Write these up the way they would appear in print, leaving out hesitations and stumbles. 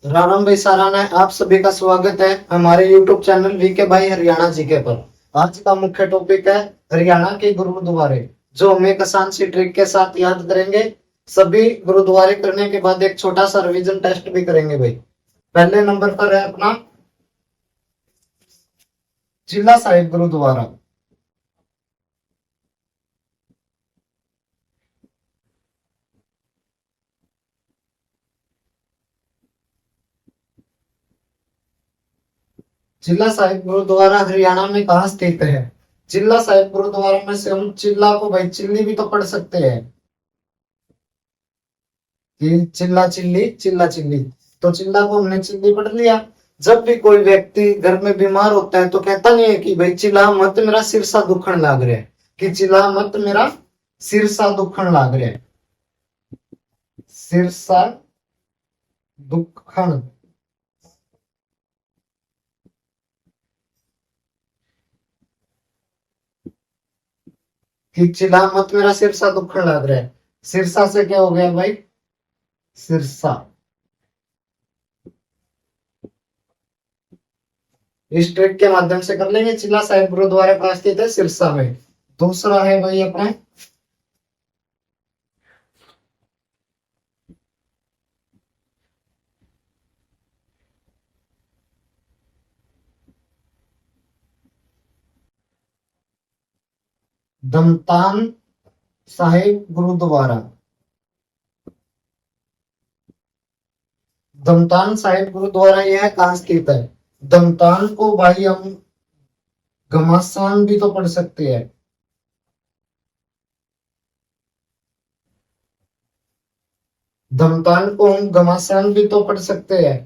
राम भाई साराना है, आप सभी का स्वागत है हमारे YouTube चैनल वीके भाई हरियाणा जीके पर। आज का मुख्य टॉपिक है हरियाणा के गुरुद्वारे, जो हम एक आसान सी ट्रिक के साथ याद करेंगे। सभी गुरुद्वारे करने के बाद एक छोटा सा रिवीजन टेस्ट भी करेंगे भाई। पहले नंबर पर है अपना चिल्ला साहिब गुरुद्वारा। चिल्ला साहिब गुरुद्वारा हरियाणा में कहाँ स्थित है? चिल्ला साहिब गुरुद्वारा में से हम चिल्ला को भाई चिल्ली भी तो पढ़ सकते हैं कि चिल्ला चिल्ली। तो चिल्ला को हमने चिल्ली पढ़ लिया। जब भी कोई व्यक्ति घर में बीमार होता है तो कहता नहीं है कि भाई चिल्ला मत मेरा सिर सा दुखन लाग रहा है, कि चिल्ला मत मेरा सिर सा दुखन लाग रहा है। सिर सा दुखन, कि चिल्ला मत मेरा सिर सा दुखन लाग रहा है। सिरसा से क्या हो गया भाई? सिरसा। इस ट्रिक के माध्यम से कर लेंगे। चिल्ला साहिब गुरुद्वारा कहाँ स्थित है? सिरसा में। दूसरा है भाई अपना दमतान साहिब गुरुद्वारा। दमतान साहिब गुरुद्वारा यह कहाँ स्थित है? दमतान को भाई हम घमासान भी तो पढ़ सकते हैं। धमतान को हम घमासान भी तो पढ़ सकते हैं।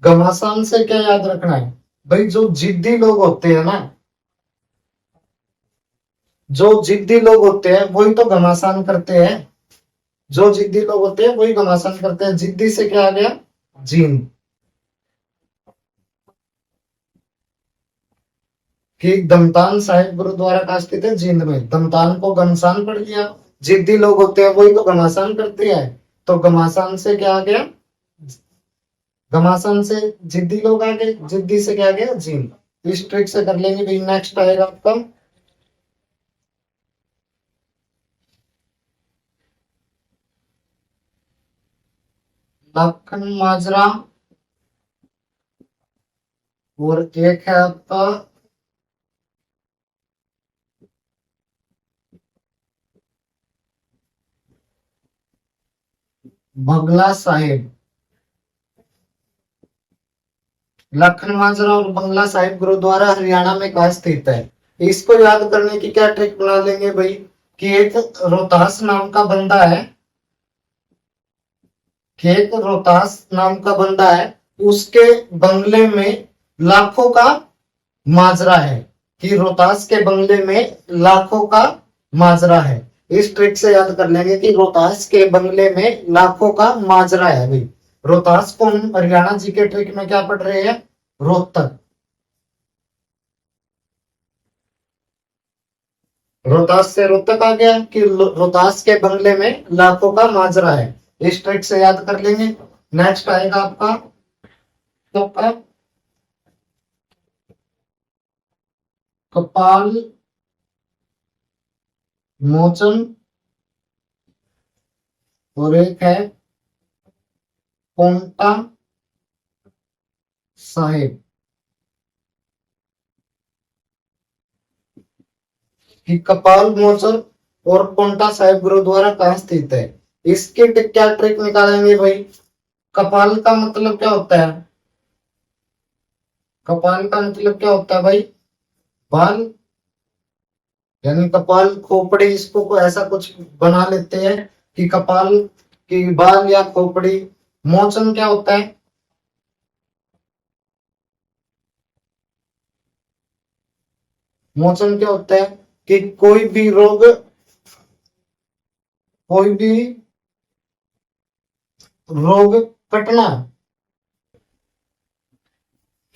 घमासान से क्या याद रखना है भाई? जो जिद्दी लोग होते हैं ना, जो जिद्दी लोग होते हैं वही तो घमासान करते हैं। जो जिद्दी लोग होते हैं वही घमासान करते हैं। जिद्दी से क्या आ गया? जीन। कि दमतान साहिब गुरुद्वारा का स्थित है जींद में। दमतान को घमासान पढ़ लिया। जिद्दी लोग होते हैं वही तो घमासान करते हैं। तो घमासान से क्या आ गया? घमासान से जिद्दी लोग आ गए। जिद्दी से क्या आ गया? जींद। इस ट्रिक से कर लेंगे भाई। नेक्स्ट आएगा आपका लखन माजरा, और एक है आपका बंगला साहिब। लखन माजरा और बंगला साहिब गुरुद्वारा हरियाणा में कहाँ स्थित है? इसको याद करने की क्या ट्रिक बना लेंगे भाई? कि एक रोहतास नाम का बंदा है, कि एक रोहतास नाम का बंदा है, उसके बंगले में लाखों का माजरा है। कि रोहतास के बंगले में लाखों का माजरा है। इस ट्रिक से याद कर लेंगे कि रोहतास के बंगले में लाखों का माजरा है भाई। रोहतास को हम हरियाणा जी के ट्रिक में क्या पढ़ रहे हैं? रोहतक। रोहतास से रोहतक आ गया कि रोहतास के बंगले में लाखों का माजरा है। इस ट्रिक से याद कर लेंगे। नेक्स्ट आएगा आपका तो कपाल मोचन, और एक है पोंटा साहिब। कि कपाल मोचन और पोंटा साहिब गुरुद्वारा कहाँ स्थित है? इसके क्या ट्रिक निकालेंगे भाई? कपाल का मतलब क्या होता है? कपाल का मतलब क्या होता है भाई? बाल, यानी कपाल खोपड़ी। इसको को ऐसा कुछ बना लेते हैं कि कपाल की बाल या खोपड़ी। मोचन क्या होता है? मोचन क्या होता है? कि कोई भी रोग, कोई भी रोग कटना,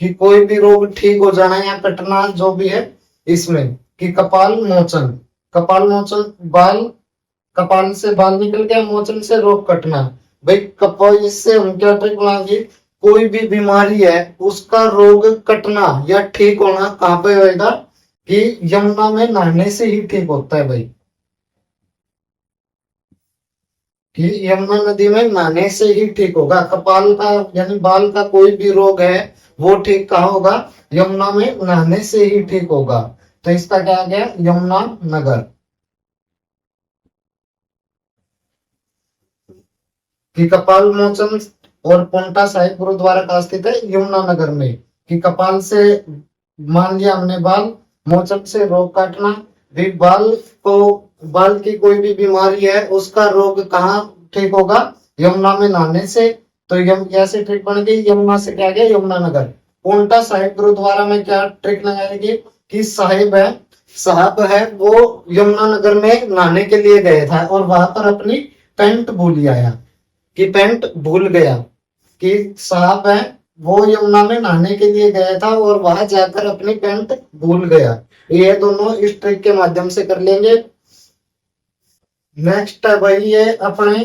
कि कोई भी रोग ठीक हो जाना या कटना जो भी है इसमें। कि कपाल मोचन, कपाल मोचन बाल, कपाल से बाल निकल गया, मोचन से रोग कटना। भाई कपाल, इससे हम क्या ट्रिक बनाएंगे? कोई भी बीमारी है उसका रोग कटना या ठीक होना कहाँ पे होएगा? कि यमुना में नहाने से ही ठीक होता है भाई, कि यमुना नदी में नहाने से ही ठीक होगा। कपाल का यानी बाल का कोई भी रोग है वो ठीक कहाँ होगा? यमुना में नहाने से ही ठीक होगा। तो इसका क्या आ गया? यमुना नगर। कि कपाल मोचन और पोंटा साहिब गुरुद्वारा कहाँ स्थित है? यमुना नगर में। कि कपाल से मान लिया हमने बाल, मोचन से रोग काटना, भी बाल की कोई भी बीमारी है उसका रोग कहाँ ठीक होगा? यमुना में नहाने से। तो यम कैसे ट्रिक बन गई? यमुना से क्या गया? यमुना नगर। पोंटा साहिब गुरुद्वारा में क्या ट्रिक लगाएगी? कि साहब है वो यमुना नगर में नहाने के लिए गए था और वहां पर अपनी पैंट भूल आया, कि पैंट भूल गया। कि साहब है वो यमुना में नहाने के लिए गया था और वहां जाकर अपनी पैंट भूल गया। ये दोनों इस ट्रिक के माध्यम से कर लेंगे। नेक्स्ट है भाई ये अपने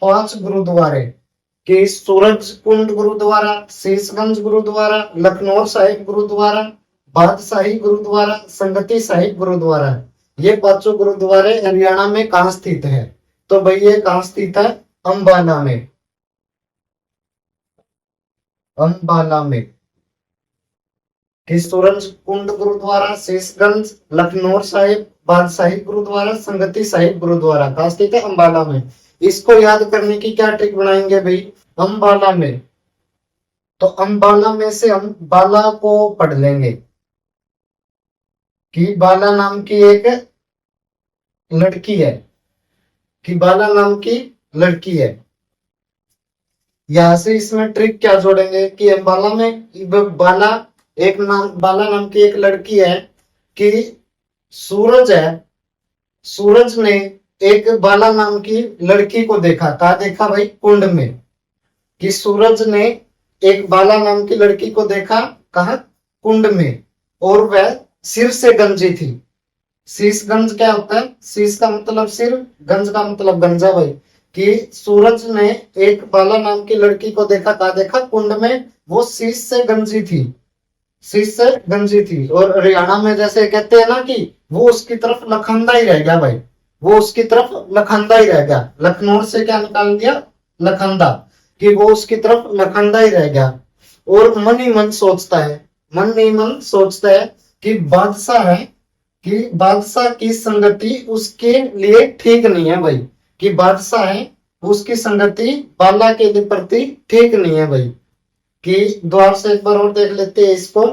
5 गुरुद्वारे, कि सूरज कुंड गुरुद्वारा, शीशगंज गुरुद्वारा, लखनऊ साहिब गुरुद्वारा, बादशाही गुरुद्वारा, संगति साहिब गुरुद्वारा। ये पांचों गुरुद्वारे हरियाणा में कहाँ स्थित है? तो भाई ये कहाँ स्थित है? अंबाला में। अंबाला में। कि सूरज कुंड गुरुद्वारा, शीशगंज, लखनऊ साहिब, बादशाही गुरुद्वारा, संगति साहिब गुरुद्वारा कहाँ स्थित है? अंबाला में। इसको याद करने की क्या ट्रिक बनाएंगे भाई? अंबाला में। तो अंबाला में से हम बाला को पढ़ लेंगे, कि बाला नाम की एक लड़की है, कि बाला नाम की लड़की है। यहां से इसमें ट्रिक क्या जोड़ेंगे? कि बाला में बाला बाला नाम की एक लड़की है, कि सूरज है, सूरज ने एक बाला नाम की लड़की को देखा। कहा देखा भाई? कुंड में। कि सूरज ने एक बाला नाम की लड़की को देखा, कहा? कुंड में। और वह सिर से गंजी थी। शीशगंज क्या होता है? शीश का मतलब सिर, गंज का मतलब गंजा भाई। कि सूरज ने एक बाला नाम की लड़की को देखा। कहा देखा? कुंड में। वो शीश से गंजी थी, शीश से गंजी थी। और हरियाणा में जैसे कहते हैं ना कि वो उसकी तरफ लखंदा ही रह गया भाई, वो उसकी तरफ लखंदा ही रह गया। लखनऊ से क्या निकाल दिया? लखंदा। कि वो उसकी तरफ लखंदा ही रह गया। और मन ही मन सोचता है, मन ही मन सोचता है कि बादशाह है, कि बादशाह की संगति उसके लिए ठीक नहीं है भाई। कि बादशाह है उसकी संगति बाला के प्रति ठीक नहीं है भाई। कि द्वार से एक बार और देख लेते हैं इसको।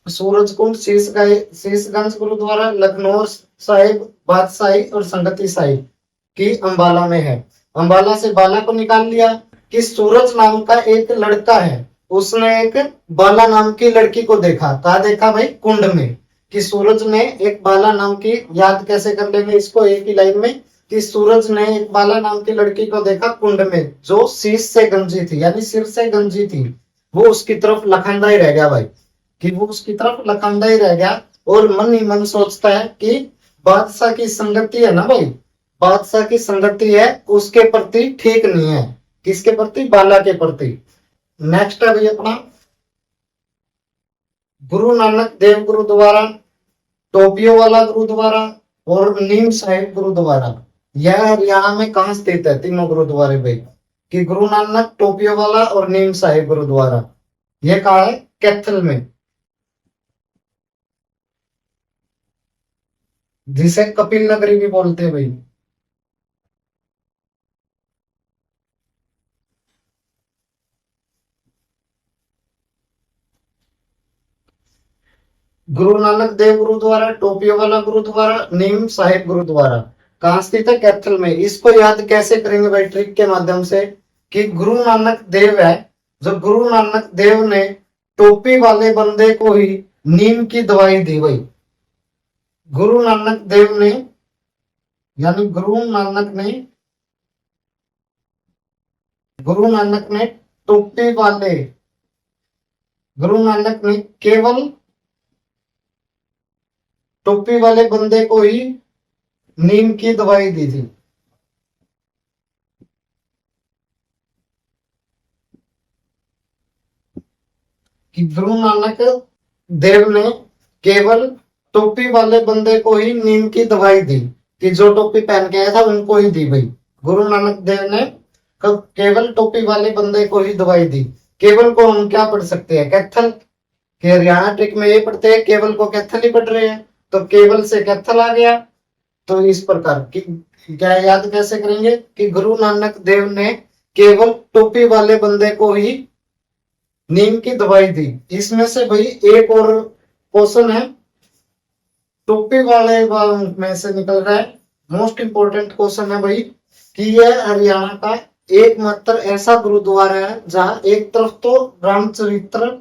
सूरज कुंड, शीशगंज गुरुद्वारा, लखनऊ साहिब, बादशाही और संगति साहिब की अंबाला में है। अंबाला से बाला को निकाल लिया। कि सूरज नाम का एक लड़का है, उसने एक बाला नाम की लड़की को देखा। कहा देखा भाई? कुंड में। कि सूरज ने एक बाला नाम की, याद कैसे कर लेंगे इसको एक ही लाइन में? कि सूरज ने एक बाला नाम की लड़की को देखा कुंड में, जो शीश से गंजी थी, यानी सिर से गंजी थी। वो उसकी तरफ लखंडा ही रह गया भाई, कि वो उसकी तरफ लखंडा ही रह गया। और मन ही मन सोचता है कि बादशाह की संगति है ना भाई, बादशाह की संगति है उसके प्रति ठीक नहीं है। किसके प्रति? बाला के प्रति। नेक्स्ट है भाई अपना गुरु नानक देव गुरुद्वारा, टोपियो वाला गुरुद्वारा और नीम साहिब गुरुद्वारा। यह हरियाणा में कहाँ स्थित है? तीनों गुरुद्वारे भाई, कि गुरु नानक, टोपियो वाला और नीम साहिब गुरुद्वारा। यह कहाँ है? कैथल में, जिसे कपिल नगरी भी बोलते हैं भाई। गुरु नानक देव गुरुद्वारा, टोपियो वाला गुरुद्वारा, नीम साहिब गुरुद्वारा कहाँ स्थित है? कैथल में। इसको याद कैसे करेंगे भाई? ट्रिक के माध्यम से। कि गुरु नानक देव है, जो गुरु नानक देव ने टोपी वाले बंदे को ही नीम की दवाई दी भाई। गुरु नानक देव ने, यानी गुरु नानक ने टोपी वाले, गुरु नानक ने केवल टोपी वाले बंदे को ही नीम की दवाई दी थी। कि गुरु नानक देव ने केवल टोपी वाले बंदे को ही नींद की दवाई दी, कि जो टोपी पहन के आया था उनको ही दी भाई। गुरु नानक देव ने केवल टोपी वाले बंदे को ही दवाई दी। केवल को हम क्या पढ़ सकते हैं, कैथल, कि हरियाणा ट्रिक में ये पढ़ते हैं केवल को कैथल ही पढ़ रहे हैं, तो केवल से कैथल आ गया। तो इस प्रकार की क्या याद कैसे करेंगे कि गुरु नानक देव ने केवल टोपी वाले बंदे को ही नीम की दवाई दी। इसमें से भाई एक और क्वेश्चन है टोपी वाले में से निकल रहा है, मोस्ट इंपोर्टेंट क्वेश्चन है भाई, कि यह हरियाणा का एकमात्र ऐसा गुरुद्वारा है जहां एक तरफ तो रामचरित्र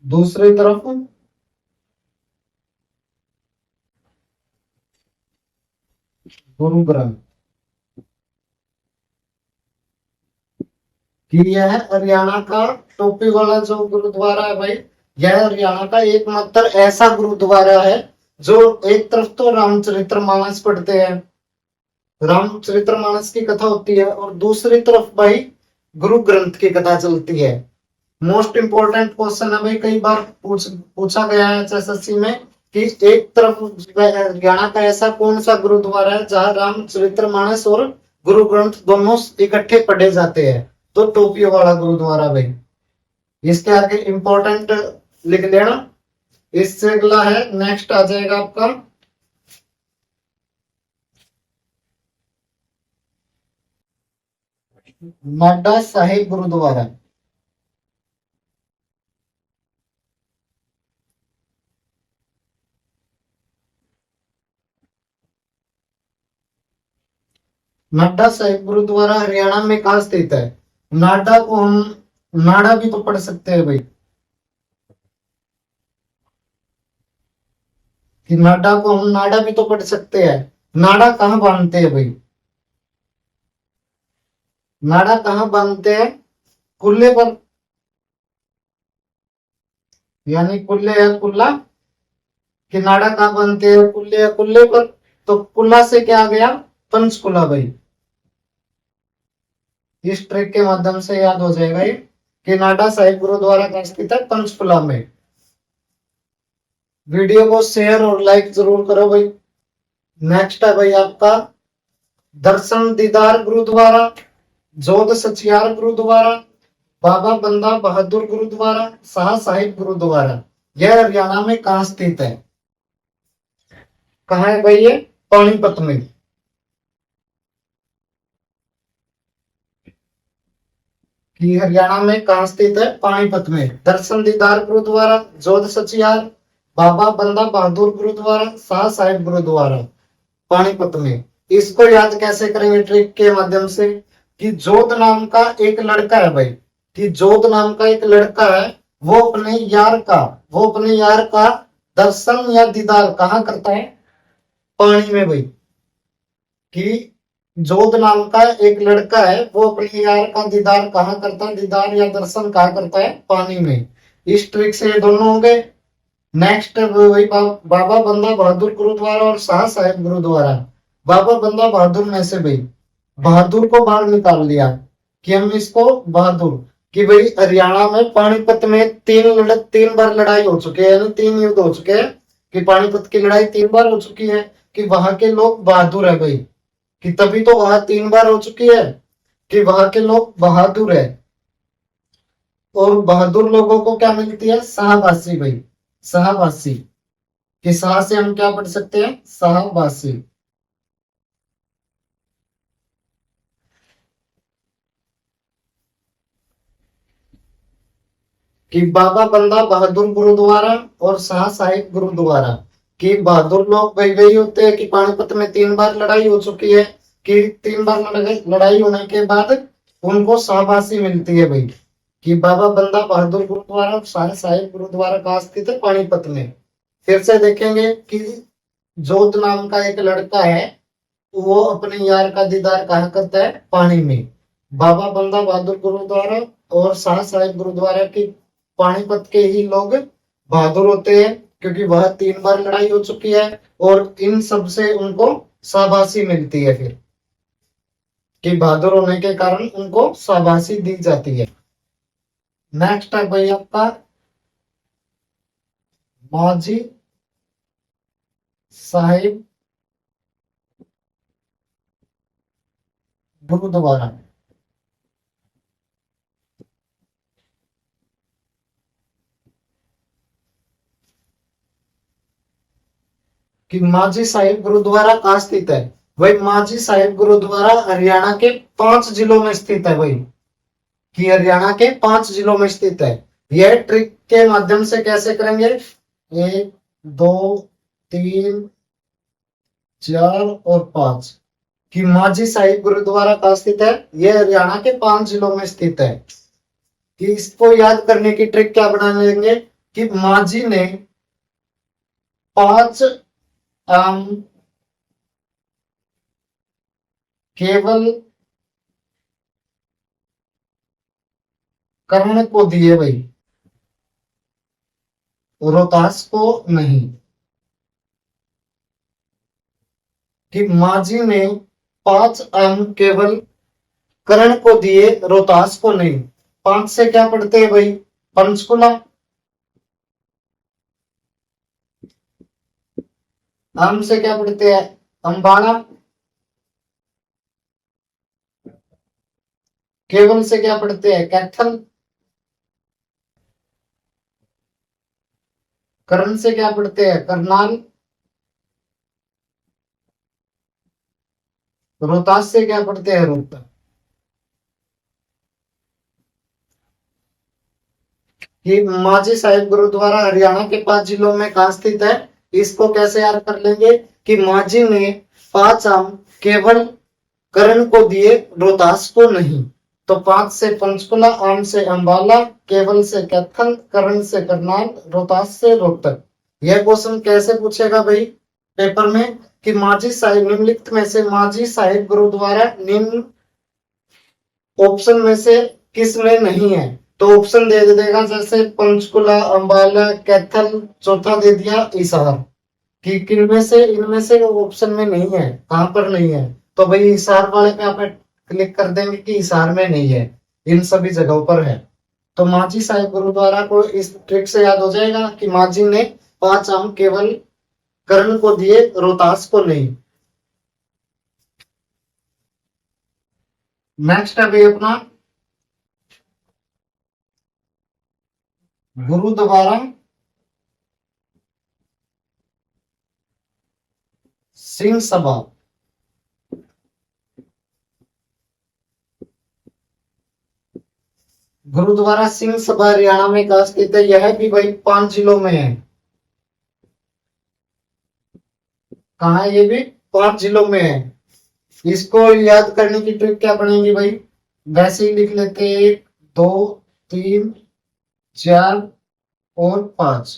दूसरी तरफ गुरु ग्रंथ, कि यह हरियाणा का टोपी वाला जो गुरुद्वारा है भाई, यह हरियाणा का एकमात्र ऐसा गुरुद्वारा है जो एक तरफ तो रामचरितमानस पढ़ते हैं, रामचरितमानस की कथा होती है, और दूसरी तरफ भाई गुरु ग्रंथ की कथा चलती है। मोस्ट इंपोर्टेंट क्वेश्चन है भाई, कई बार पूछा गया है एसएससी में कि एक तरफ हरियाणा का ऐसा कौन सा गुरुद्वारा है जहां रामचरितमानस और गुरु ग्रंथ दोनों इकट्ठे पढ़े जाते हैं, तो टोपी वाला गुरुद्वारा भाई। इसके आगे इंपॉर्टेंट लिख लेना। इससे अगला है, नेक्स्ट आ जाएगा आपका नाडा साहिब गुरुद्वारा। नाडा साहिब गुरुद्वारा हरियाणा में कहाँ स्थित है? नाडा को हम नाड़ा भी तो पढ़ सकते हैं भाई, कि नाडा को हम नाड़ा भी तो पढ़ सकते हैं। नाड़ा कहाँ बांधते हैं भाई? नाड़ा कहाँ बांधते हैं? कुल्ले पर, यानी कुल्ले या कुल्ला, कि नाड़ा कहाँ बांधते हैं? कुल्ले या कुल्ले पर। तो कुल्ला से क्या आ गया? पंचकुला भाई। इस ट्रिक के माध्यम से याद हो जाएगा ये कि नाडा साहिब गुरुद्वारा कहाँ स्थित है? पंचकुला में। वीडियो को शेयर और लाइक जरूर करो भाई। नेक्स्ट है भाई आपका दर्शन दीदार गुरुद्वारा, जोध सचियार गुरुद्वारा, बाबा बंदा बहादुर गुरुद्वारा, शाह साहिब गुरुद्वारा। यह हरियाणा में कहाँ स्थित है? कहाँ है भाई ये? पानीपत में। कि हरियाणा में कहाँ स्थित है? पानीपत में। दर्शन दीदार गुरुद्वारा, जोध सचियार, बाबा बंदा बहादुर गुरुद्वारा, शाह साहिब गुरुद्वारा, पानीपत में। इसको याद कैसे करेंगे ट्रिक के माध्यम से, कि जोध नाम का एक लड़का है भाई, कि जोध नाम का एक लड़का है, वो अपने यार का दर्शन या दीदार कहाँ करता है? पानी में भाई। कि जोध नाम का एक लड़का है, वो अपने यार का दीदार कहाँ करता है? दीदार या दर्शन कहाँ करता है? पानी में। इस ट्रिक से ये दोनों होंगे। नेक्स्ट वही बाबा बंदा बहादुर गुरुद्वारा और शाह साहिब गुरुद्वारा। बाबा बंदा बहादुर में से भाई बहादुर को बाहर निकाल लिया, कि हम इसको बहादुर, कि भाई हरियाणा में पानीपत में तीन बार लड़ाई हो चुकी है, यानी 3 युद्ध हो चुके हैं, कि पानीपत की लड़ाई 3 बार हो चुकी है, कि वहां के लोग बहादुर है भाई, कि तभी तो वहां 3 बार हो चुकी है, कि वहां के लोग बहादुर है। और बहादुर लोगों को क्या मिलती है? शाहबासी भाई, शाहबासी। कि शाह से हम क्या पढ़ सकते हैं? शाहबासी। कि बाबा बंदा बहादुर गुरुद्वारा और शाह साहिब गुरुद्वारा, कि बहादुर लोग भाई वही होते हैं कि पानीपत में 3 बार लड़ाई हो चुकी है, कि 3 बार लड़ाई होने के बाद उनको शाहबासी मिलती है भाई। कि बाबा बंदा बहादुर गुरुद्वारा और शाह साहिब गुरुद्वारा कहाँ स्थित है? पानीपत में। फिर से देखेंगे कि जोध नाम का एक लड़का है, वो अपने यार का दीदार कहाँ करता है? पानी में। बाबा बंदा बहादुर गुरुद्वारा और शाह साहिब गुरुद्वारा की पानीपत के ही लोग बहादुर होते हैं, क्योंकि वह 3 बार लड़ाई हो चुकी है और इन सब से उनको शाबाशी मिलती है, फिर कि बहादुर होने के कारण उनको शाबाशी दी जाती है। नेक्स्ट है भाई आपका माजी साहिब गुरुद्वारा। कि माजी साहिब गुरुद्वारा कहाँ स्थित है? भाई माजी साहिब गुरुद्वारा हरियाणा के 5 जिलों में स्थित है भाई, कि हरियाणा के 5 जिलों में स्थित है। यह ट्रिक के माध्यम से कैसे करेंगे? 1 2 3 4 और 5, कि माजी साहिब गुरुद्वारा कहाँ स्थित है? यह हरियाणा के 5 जिलों में स्थित है। कि इसको याद करने की ट्रिक क्या बना लेंगे? कि माजी ने 5 आम केवल कर्ण को दिए भाई, रोहतास को नहीं। कि माजी ने 5 आम केवल कर्ण को दिए, रोहतास को नहीं। 5 से क्या पढ़ते हैं भाई? पंचकुला। आम से क्या पढ़ते हैं? अंबाला। केवल से क्या पढ़ते हैं? कैथल। कर्ण से क्या पढ़ते हैं? करनाल। रोहतास से क्या पढ़ते हैं? रोहतक। कि माजी साहिब गुरुद्वारा हरियाणा के 5 जिलों में कहाँ स्थित है? इसको कैसे याद कर लेंगे? कि माजी ने 5 आम केवल कर्ण को दिए, रोहतास को नहीं। तो 5 से पंचकुला, आम से अंबाला, केवल से कैथल, कर्ण से करनाल, रोहतास से रोहतक। यह क्वेश्चन कैसे पूछेगा भाई पेपर में? कि माजी साहिब निम्नलिखित में से माजी साहिब गुरुद्वारा निम्न ऑप्शन में से किस में नहीं है? तो ऑप्शन दे देगा, जैसे पंचकुला, अंबाला, कैथल, चौथा दे दिया हिसार। कि किनमें से इनमें से ऑप्शन में नहीं है, कहां पर नहीं है? तो भाई हिसार वाले पे आप क्लिक कर देंगे कि हिसार में नहीं है, इन सभी जगहों पर है। तो माजी साहिब गुरुद्वारा को इस ट्रिक से याद हो जाएगा कि माजी ने 5 आम केवल कर्ण को दिए, रोहतास को नहीं। नेक्स्ट है भाई अपना गुरुद्वारा सिंह सभा। गुरुद्वारा सिंह सभा हरियाणा में कहाँ स्थित है? यह भी भाई 5 जिलों में है। कहा है? ये भी 5 जिलों में है। इसको याद करने की ट्रिक क्या बनेगी भाई? वैसे ही लिख लेते हैं, 1 2 3 4 और 5।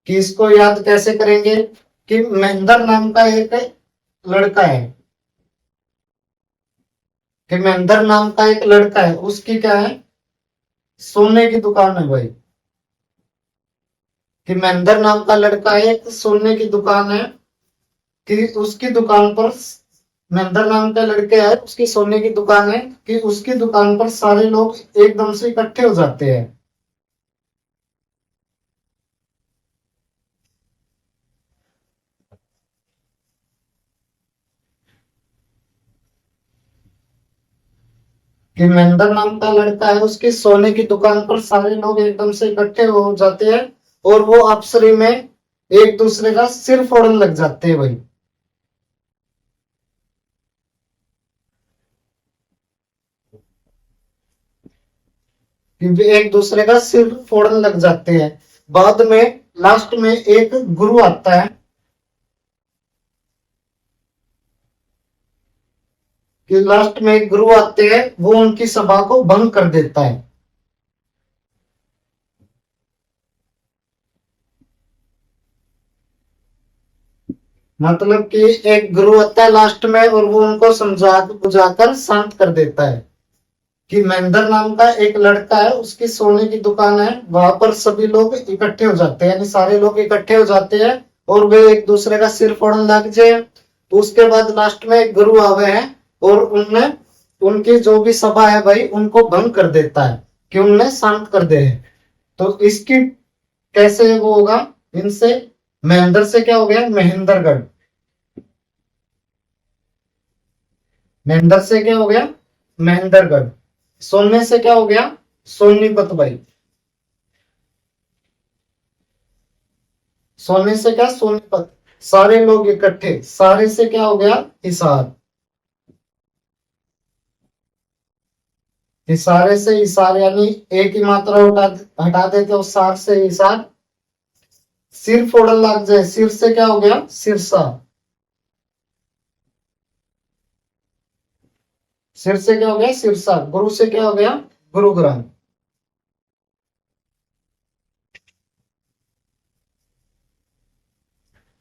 कि इसको याद कैसे करेंगे? कि महेंद्र नाम का एक लड़का है, कि महेंद्र नाम का एक लड़का है, उसकी क्या है? सोने की दुकान है भाई। कि महेंद्र नाम का लड़का है, एक सोने की दुकान है, कि उसकी दुकान पर महेंद्र नाम का लड़के है, उसकी सोने की दुकान है, कि उसकी दुकान पर सारे लोग एकदम से इकट्ठे हो जाते हैं। कि महेंद्र नाम का लड़का है, उसकी सोने की दुकान पर सारे लोग एकदम से इकट्ठे हो जाते हैं और वो आपसरी में एक दूसरे का सिर फोड़ने लग जाते हैं भाई। कि एक दूसरे का सिर फोड़ने लग जाते हैं। बाद में लास्ट में एक गुरु आता है, कि लास्ट में एक गुरु आते हैं, वो उनकी सभा को भंग कर देता है। मतलब कि एक गुरु आता है लास्ट में और वो उनको समझा बुझाकर शांत कर देता है कि महेंद्र नाम का एक लड़का है, उसकी सोने की दुकान है, वहां पर सभी लोग इकट्ठे हो जाते हैं, यानी सारे लोग इकट्ठे हो जाते हैं और वे एक दूसरे का सिर फोड़ने लग जाए। तो उसके बाद लास्ट में एक गुरु आवे हैं और उनने उनकी जो भी सभा है भाई उनको भंग कर देता है कि उन्हें शांत कर दे। तो इसकी कैसे वो होगा, इनसे महेंद्र से क्या हो गया, महेंद्रगढ़। महेंद्र से क्या हो गया, महेंद्रगढ़। सोने से क्या हो गया, सोनीपत भाई। सोने से क्या, सोनीपत। सारे लोग इकट्ठे, सारे से क्या हो गया, हिसार। हिसारे से हिसार, यानी एक ही मात्रा हटा देते हो, सार से हिसार। सिर फोड़न लग जाए, सिर से क्या हो गया, सिरसा। सिर से क्या हो गया, सिरसा। गुरु से क्या हो गया, गुरुग्राम।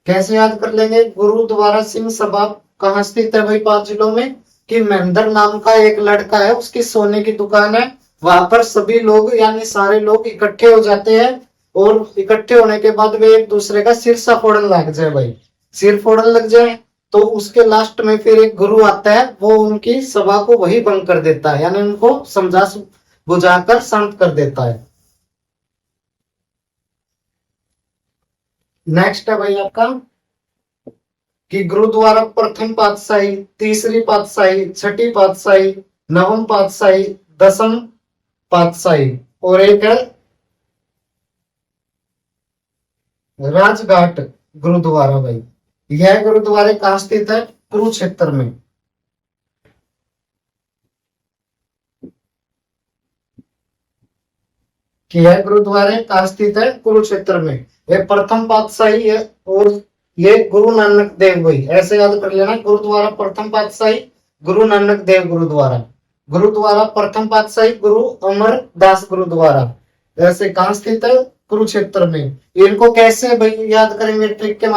कैसे याद कर लेंगे, गुरुद्वारा सिंह सभा कहाँ स्थित है भाई, 5 जिलों में। कि महेंद्र नाम का एक लड़का है, उसकी सोने की दुकान है, वहां पर सभी लोग यानी सारे लोग इकट्ठे हो जाते हैं और इकट्ठे होने के बाद वे एक दूसरे का सिर सा फोड़ने लग जाए भाई। सिर फोड़ने लग जाए तो उसके लास्ट में फिर एक गुरु आता है, वो उनकी सभा को वही भंग कर देता है, यानी उनको समझा बुझाकर शांत कर देता है। नेक्स्ट है भाई आपका कि गुरुद्वारा प्रथम पातशाही, तीसरी पातशाही, छठी पातशाही, नवम पातशाही, दसम पातशाही, और एक है राजघाट गुरुद्वारा भाई। यह गुरुद्वारे कहाँ स्थित है, कुरुक्षेत्र में। कि यह गुरुद्वारे कहाँ स्थित है, कुरुक्षेत्र में। यह प्रथम पातशाही है और ये गुरु नानक देव भाई, ऐसे याद कर लेना। गुरुद्वारा प्रथम पातशाही गुरु नानक देव गुरुद्वारा। गुरुद्वारा प्रथम पातशाही गुरु अमरदास गुरुद्वारा। ऐसे कहाँ स्थित है, कुरुक्षेत्र में। इनको कैसे भाई याद करेंगे, ट्रिक के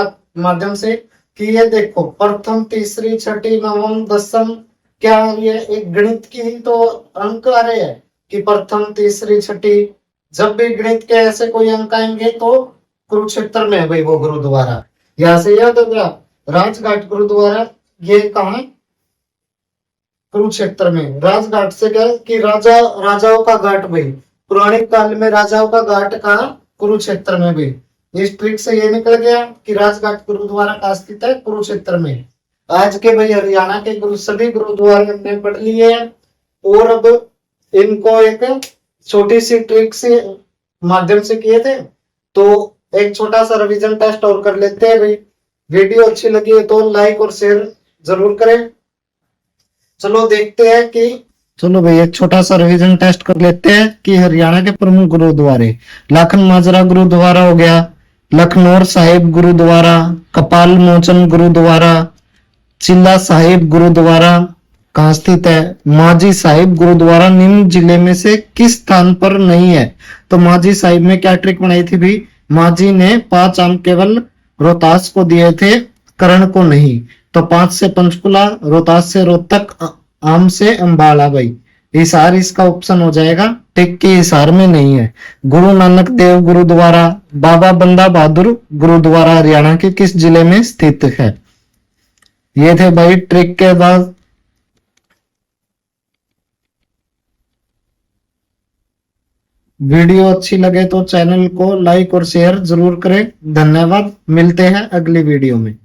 माध्यम से। कि ये देखो प्रथम, तीसरी, छठी, नवम, दसम, क्या ये एक गणित की ही तो अंक आ रहे हैं कि प्रथम, तीसरी, छठी। जब भी गणित के ऐसे कोई अंक आएंगे तो कुरुक्षेत्र में है भाई वो गुरुद्वारा। यहां से याद हो गया। राजघाट गुरुद्वारा ये कहा, कुरुक्षेत्र में। राजघाट से क्या कि राजाओं का घाट भाई, पुराने काल में राजाओं का घाट कहा, कुरुक्षेत्र में भी। इस ट्रिक से ये निकल गया कि राजघाट गुरुद्वारा का स्थित है कुरुक्षेत्र में। आज के भाई हरियाणा के सभी गुरुद्वारे हमने पढ़ लिए हैं और अब इनको एक छोटी सी ट्रिक से माध्यम से किए थे, तो एक छोटा सा रिवीजन टेस्ट और कर लेते हैं भाई। वीडियो अच्छी लगी है तो लाइक और शेयर जरूर करें। चलो देखते हैं कि, चलो भाई एक छोटा सा रिवीजन टेस्ट कर लेते हैं कि हरियाणा के प्रमुख गुरुद्वारे। लाखन माजरा गुरुद्वारा हो गया, लखनौर साहिब गुरुद्वारा, कपाल मोचन गुरुद्वारा, चिल्ला साहिब गुरुद्वारा कहाँ स्थित है, माजी साहिब गुरुद्वारा निम्न जिले में से किस स्थान पर नहीं है। तो माजी साहिब में क्या ट्रिक बनाई थी भी, माजी ने 5 आम केवल रोहतास को दिए थे, करण को नहीं। तो 5 से पंचकुला, रोहतास से रोहतक, आम से अंबाला भाई। हिसार इसका ऑप्शन हो जाएगा, टिक की हिसार में नहीं है। गुरु नानक देव गुरुद्वारा, बाबा बंदा बहादुर गुरुद्वारा हरियाणा के किस जिले में स्थित है। ये थे भाई ट्रिक के बाद। वीडियो अच्छी लगे तो चैनल को लाइक और शेयर जरूर करें। धन्यवाद, मिलते हैं अगली वीडियो में।